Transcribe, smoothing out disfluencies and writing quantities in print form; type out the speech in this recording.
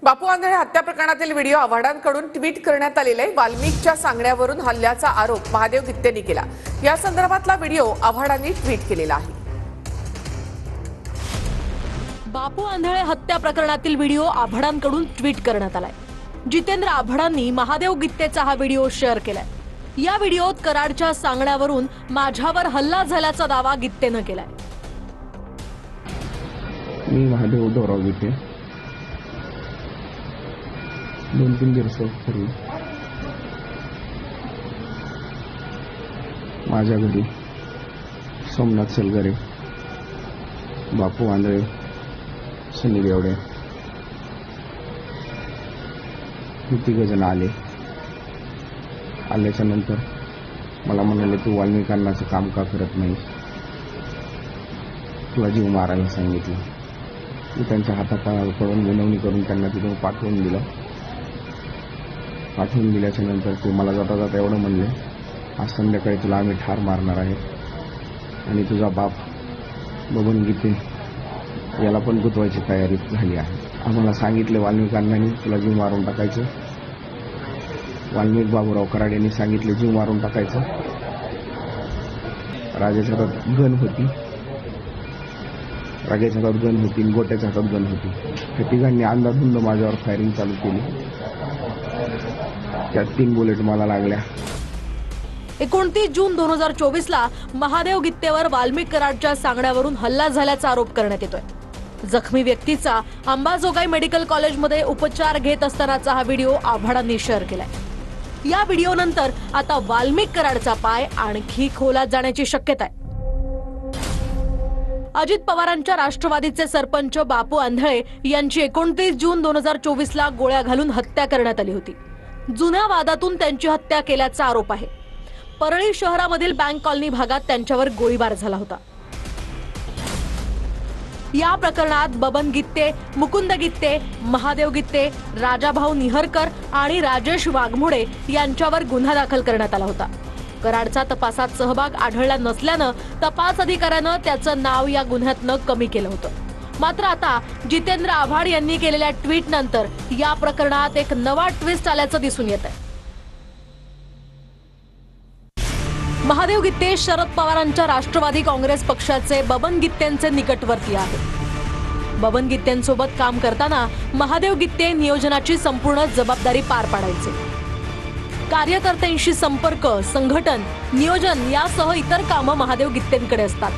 बापू आंधळे हत्या प्रकरणातील video आव्हाडांकडून tweet करण्यात आलेले वाल्मिकच्या सांगण्यावरून हल्ल्याचा आरोप महादेव गित्तेंनी केला। या संदर्भातला व्हिडिओ आव्हाडांनी ट्विट केलेला आहे। बापू आंधळे हत्या प्रकरणातील व्हिडिओ आव्हाडांकडून ट्विट करण्यात आलाय। जितेंद्र आव्हाडांनी महादेव गित्तेचा हा व्हिडिओ शेअर केलाय। या व्हिडिओत कराडच्या सांगण्यावरून माझ्यावर हल्ला झाल्याचा दावा गित्तेनं केलाय। मी महादेव उद्धवराव गित्ते 2-3 दिवसापूर्वी माझ्या घरी सोमनाथ सलगरे, बापू आंधळे, सनी देवडे हे 3 जण आल्याच्या नंतर मला म्हणाले, तू वाल्मिकांनाचं काम का करत नाही, तुला जीव मारायला सांगितलं। मी त्यांच्या हातापायाकडून विनवणी करून त्यांना तिथून पाठवून दिल्याच्या नंतर ते मला जाता जाता एवढं म्हणले, आज संध्याकाळी तुला आम्ही ठार मारणार आहे आणि तुझा बाप बबन गित्ते याला पण गुतवायची तयारी झाली आहे। आम्हाला सांगितले वाल्मिकांनी तुला जीव मारून टाकायचं। वाल्मिक बाबूराव कराड यांनी सांगितले जीव मारून टाकायचं। राजाच्या हातात गन होती, राजाच्या हातात गन होती, गोट्याच्या हातात गन होती। त्या तिघांनी अंदाधुंद माझ्यावर फायरिंग चालू केली। त्यात 3 बुलेट मला लागल्या। 29 जून 2024 ला महादेव गित्तेवर वाल्मिक कराडच्या सांगण्यावरून हल्ला झाल्याचा आरोप करण्यात येतोय। जखमी व्यक्तीचा अंबाजोगाई मेडिकल कॉलेजमध्ये उपचार घेत असतानाचा हा व्हिडिओ आव्हाडांनी शेअर केलाय। या व्हिडिओ नंतर आता वाल्मिक कराडचा पाय आणखी खोलात जाण्याची शक्यता आहे। अजित पवारांच्या राष्ट्रवादीचे सरपंच बापू आंधळे यांची 29 जून 2024 ला गोळ्या घालून हत्या करण्यात आली होती। जुन्या वादातून त्यांची हत्या केल्याचा आरोप आहे। परळी शहरामधील बँक कॉलनी भागात त्यांच्यावर गोळीबार झाला होता। या प्रकरणात बबन गित्ते, मुकुंद गित्ते, महादेव गित्ते, राजाभाऊ निहरकर आणि राजेश वाघमोडे यांच्यावर गुन्हा दाखल करण्यात आला होता। कराडचा तपासात सहभाग आढळला नसल्यानं तपास अधिकाऱ्यानं त्याचं नाव या गुन्ह्यातनं कमी केलं होतं। मात्र आता जितेंद्र आव्हाड यांनी केलेल्या ट्विट नंतर या प्रकरणात एक नवा ट्विस्ट आल्याचं दिसून येत आहे। महादेव गित्ते शरद पवारांच्या राष्ट्रवादी काँग्रेस पक्षाचे बबन गित्तेंचे निकटवर्तीय आहेत। बबन गित्तेंसोबत काम करताना महादेव गित्ते नियोजनाची संपूर्ण जबाबदारी पार पाडायचे। कार्यकर्त्यांशी संपर्क, संघटन, नियोजन यासह इतर कामं महादेव गित्तेंकडे असतात।